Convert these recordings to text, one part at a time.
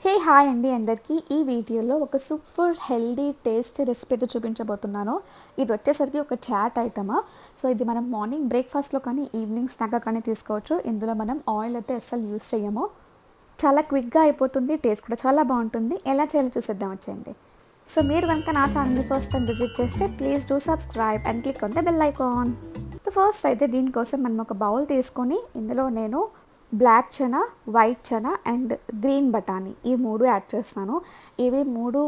Hey hi అండి అందరికీ. ఈ వీడియోలో ఒక సూపర్ హెల్దీ టేస్టీ రెసిపీతో చూపించబోతున్నాను. ఇది వచ్చేసరికి ఒక చాట్ ఐటమా. సో ఇది మనం మార్నింగ్ బ్రేక్ఫాస్ట్లో కానీ ఈవినింగ్ స్నాక్గా కానీ తీసుకోవచ్చు. ఇందులో మనం ఆయిల్ అయితే అస్సలు యూస్ చేయము. చాలా క్విక్గా అయిపోతుంది, టేస్ట్ కూడా చాలా బాగుంటుంది. ఎలా చేయాలో చూసేద్దాం వచ్చేయండి. సో మీరు కనుక నా ఛానల్ని ఫస్ట్ టైం విజిట్ చేస్తే please do subscribe and click on the bell icon. So first అయితే దీనికోసం మనం ఒక బౌల్ తీసుకొని ఇందులో నేను black chana, white chana and green బఠానీ ఈ మూడు యాడ్ చేస్తాను. ఇవి మూడు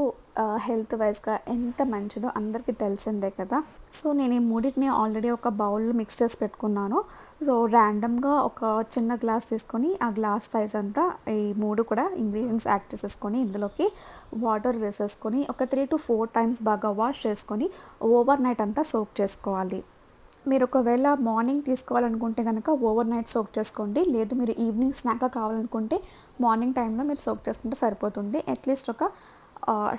హెల్త్ వైజ్గా ఎంత మంచిదో అందరికీ తెలిసిందే కదా. సో నేను ఈ మూడింటిని ఆల్రెడీ ఒక బౌల్లో మిక్స్ చేసి పెట్టుకున్నాను. సో ర్యాండమ్గా ఒక చిన్న గ్లాస్ తీసుకొని ఆ గ్లాస్ సైజ్ అంతా ఈ మూడు కూడా ఇంగ్రీడియంట్స్ యాడ్ చేసేసుకొని ఇందులోకి వాటర్ వేసేసుకొని ఒక 3 to 4 టైమ్స్ బాగా వాష్ చేసుకొని ఓవర్ నైట్ అంతా సోక్ చేసుకోవాలి. మీరు ఒకవేళ మార్నింగ్ తీసుకోవాలనుకుంటే కనుక ఓవర్ నైట్ సోక్ చేసుకోండి. లేదు మీరు ఈవినింగ్ స్నాక్గా కావాలనుకుంటే మార్నింగ్ టైంలో మీరు సోక్ చేసుకుంటే సరిపోతుంది. అట్లీస్ట్ ఒక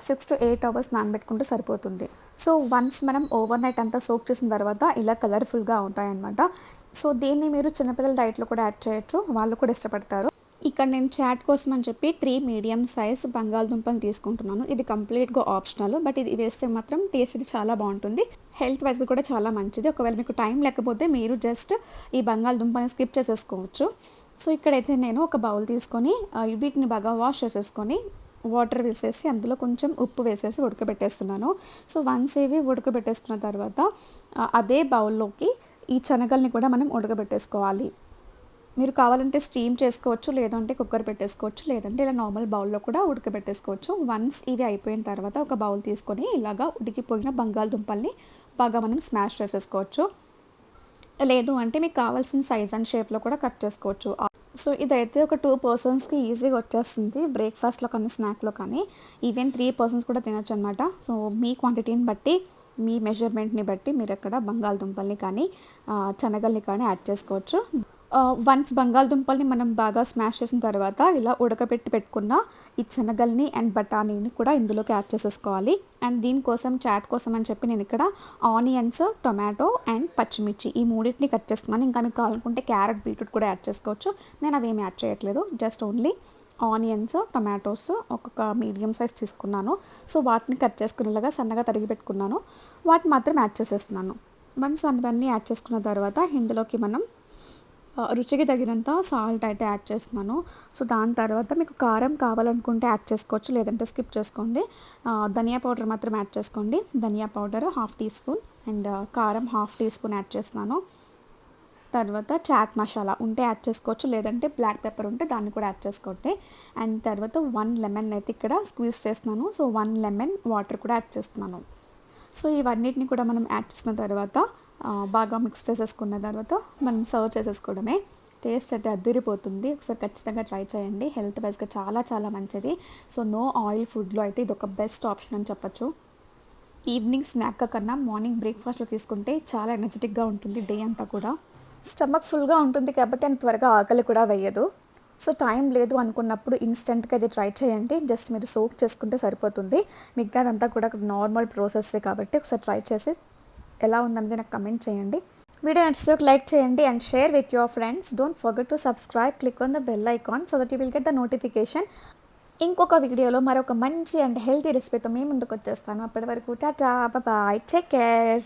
6 to 8 అవర్స్ నానబెట్టుకుంటే సరిపోతుంది. సో వన్స్ మనం ఓవర్ నైట్ అంతా సోక్ చేసిన తర్వాత ఇలా కలర్ఫుల్గా ఉంటాయన్నమాట. సో దీన్ని మీరు చిన్నపిల్లల డైట్లో కూడా యాడ్ చేయొచ్చు, వాళ్ళు కూడా ఇష్టపడతారు. ఇక్కడ నేను చాట్ కోసం అని చెప్పి 3 మీడియం సైజ్ బంగాళదుంపలు తీసుకుంటున్నాను. ఇది కంప్లీట్గా ఆప్షనల్, బట్ ఇది వేస్తే మాత్రం టేస్ట్ ఇది చాలా బాగుంటుంది. హెల్త్ వైజ్గా కూడా చాలా మంచిది. ఒకవేళ మీకు టైం లేకపోతే మీరు జస్ట్ ఈ బంగాళదుంపని స్కిప్ చేసేసుకోవచ్చు. సో ఇక్కడైతే నేను ఒక బౌల్ తీసుకొని వీటిని బాగా వాష్ చేసేసుకొని వాటర్ వేసేసి అందులో కొంచెం ఉప్పు వేసేసి ఉడకబెట్టేస్తున్నాను. సో వన్స్ ఇవి ఉడకబెట్టేసుకున్న తర్వాత అదే బౌల్లోకి ఈ శనగల్ని కూడా మనం ఉడకబెట్టేసుకోవాలి. మీరు కావాలంటే స్టీమ్ చేసుకోవచ్చు, లేదంటే కుక్కర్ పెట్టేసుకోవచ్చు, లేదంటే ఇలా నార్మల్ బౌల్లో కూడా ఉడకబెట్టేసుకోవచ్చు. వన్స్ ఇవి అయిపోయిన తర్వాత ఒక బౌల్ తీసుకొని ఇలాగా ఉడికిపోయిన బంగాళదుంపల్ని బాగా మనం స్మాష్ చేసేసుకోవచ్చు. లేదు అంటే మీకు కావాల్సిన సైజ్ అండ్ షేప్లో కూడా కట్ చేసుకోవచ్చు. సో ఇదైతే ఒక 2 పర్సన్స్కి ఈజీగా వచ్చేస్తుంది. బ్రేక్ఫాస్ట్లో కానీ స్నాక్లో కానీ ఈవెన్ 3 పర్సన్స్ కూడా తినొచ్చు అనమాట. సో మీ క్వాంటిటీని బట్టి మీ మెజర్మెంట్ని బట్టి మీరు అక్కడ బంగాళదుంపల్ని కానీ శనగల్ని కానీ యాడ్ చేసుకోవచ్చు. వన్స్ బంగాళదుంపల్ని మనం బాగా స్మాష్ చేసిన తర్వాత ఇలా ఉడకబెట్టి పెట్టుకున్న ఈ శనగల్ని అండ్ బఠానీని కూడా ఇందులోకి యాడ్ చేసేసుకోవాలి. అండ్ దీనికోసం చాట్ కోసం అని చెప్పి నేను ఇక్కడ ఆనియన్స్, టొమాటో అండ్ పచ్చిమిర్చి ఈ మూడింటిని కట్ చేసుకున్నాను. ఇంకా మీకు కావాలనుకుంటే క్యారెట్, బీట్రూట్ కూడా యాడ్ చేసుకోవచ్చు. నేను అవేమి యాడ్ చేయట్లేదు, జస్ట్ ఓన్లీ ఆనియన్స్, టొమాటోస్ ఒక్కొక్క మీడియం సైజ్ తీసుకున్నాను. సో వాటిని కట్ చేసుకునేలాగా సన్నగా తరిగి పెట్టుకున్నాను. వాటిని మాత్రం యాడ్ చేసేస్తున్నాను. వన్స్ అవన్నీ యాడ్ చేసుకున్న తర్వాత ఇందులోకి మనం రుచికి తగినంత సాల్ట్ అయితే యాడ్ చేస్తున్నాను. సో దాని తర్వాత మీకు కారం కావాలనుకుంటే యాడ్ చేసుకోవచ్చు, లేదంటే స్కిప్ చేసుకోండి. ధనియా పౌడర్ మాత్రం యాడ్ చేసుకోండి. ధనియా పౌడర్ 1/2 టీ స్పూన్ అండ్ కారం 1/2 టీ స్పూన్ యాడ్ చేస్తున్నాను. తర్వాత చాట్ మసాలా ఉంటే యాడ్ చేసుకోవచ్చు, లేదంటే బ్లాక్ పెప్పర్ ఉంటే దాన్ని కూడా యాడ్ చేసుకోండి. అండ్ తర్వాత 1 లెమన్ అయితే ఇక్కడ స్క్వీజ్ చేస్తున్నాను. సో 1 లెమన్ వాటర్ కూడా యాడ్ చేస్తున్నాను. సో ఇవన్నిటిని కూడా మనం యాడ్ చేసిన తర్వాత బాగా మిక్స్ చేసేసుకున్న తర్వాత మనం సర్వ్ చేసేసుకోవడమే. టేస్ట్ అయితే అద్దిరిపోతుంది. ఒకసారి ఖచ్చితంగా ట్రై చేయండి. హెల్త్ వైజ్గా చాలా చాలా మంచిది. సో నో ఆయిల్ ఫుడ్లో అయితే ఇది ఒక బెస్ట్ ఆప్షన్ అని చెప్పచ్చు. ఈవినింగ్ స్నాక్ కన్నా మార్నింగ్ బ్రేక్ఫాస్ట్లో తీసుకుంటే చాలా ఎనర్జెటిక్గా ఉంటుంది. డే అంతా కూడా స్టమక్ ఫుల్గా ఉంటుంది కాబట్టి అంత త్వరగా ఆకలి కూడా వేయదు. సో టైం లేదు అనుకున్నప్పుడు ఇన్స్టెంట్గా ఇది ట్రై చేయండి. జస్ట్ మీరు సోక్ చేసుకుంటే సరిపోతుంది. మిగతాదంతా కూడా నార్మల్ ప్రాసెస్సే కాబట్టి ఒకసారి ట్రై చేసి ఎలా ఉందనేది నాకు కమెంట్ చేయండి. వీడియో నచ్చితే ఒక లైక్ చేయండి and share with your friends. Don't forget to subscribe, click on the bell icon so that you will get the notification. ఇంకొక వీడియోలో మరొక మంచి అండ్ హెల్తీ రెసిపీతో మీ ముందుకు వచ్చేస్తాను. అప్పటి వరకు టాటా, బాయ్, టేక్ కేర్.